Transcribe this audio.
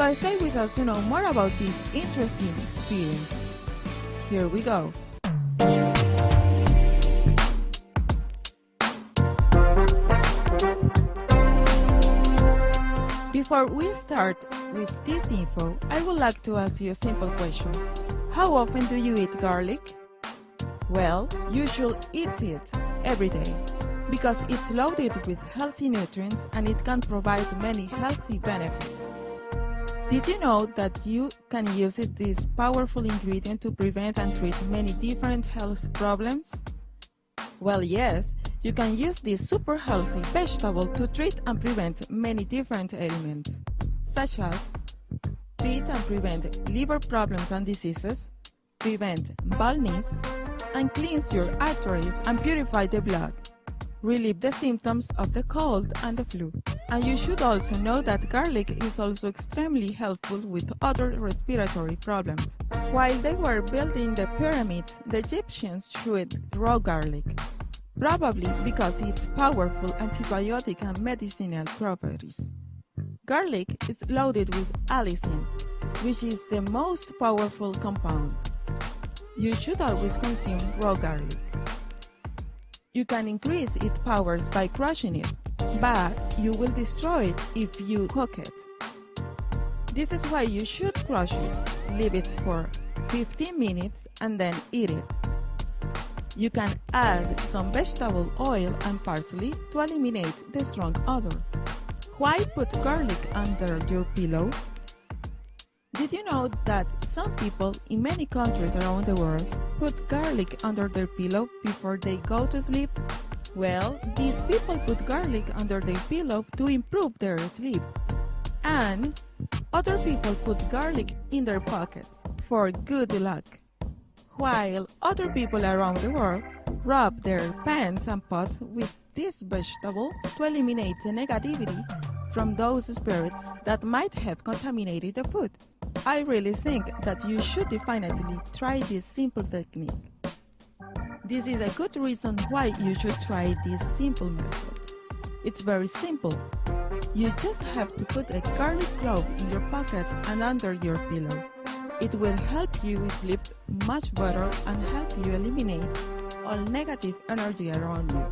So stay with us to know more about this interesting experience. Here we go. Before we start with this info, I would like to ask you a simple question. How often do you eat garlic? Well, you should eat it every day because it's loaded with healthy nutrients and it can provide many healthy benefits. Did you know that you can use this powerful ingredient to prevent and treat many different health problems? Well, yes, you can use this super healthy vegetable to treat and prevent many different ailments, such as treat and prevent liver problems and diseases, prevent baldness, and cleanse your arteries and purify the blood, relieve the symptoms of the cold and the flu. And you should also know that garlic is also extremely helpful with other respiratory problems. While they were building the pyramids, the Egyptians chewed raw garlic, probably because its powerful antibiotic and medicinal properties. Garlic is loaded with allicin, which is the most powerful compound. You should always consume raw garlic. You can increase its powers by crushing it, but you will destroy it if you cook it. This is why you should crush it, leave it for 15 minutes and then eat it. You can add some vegetable oil and parsley to eliminate the strong odor. Why put garlic under your pillow? Did you know that some people in many countries around the world put garlic under their pillow before they go to sleep? Well, these people put garlic under their pillow to improve their sleep. And other people put garlic in their pockets for good luck. While other people around the world rub their pans and pots with this vegetable to eliminate the negativity from those spirits that might have contaminated the food. I really think that you should definitely try this simple technique. This is a good reason why you should try this simple method. It's very simple. You just have to put a garlic clove in your pocket and under your pillow. It will help you sleep much better and help you eliminate all negative energy around you.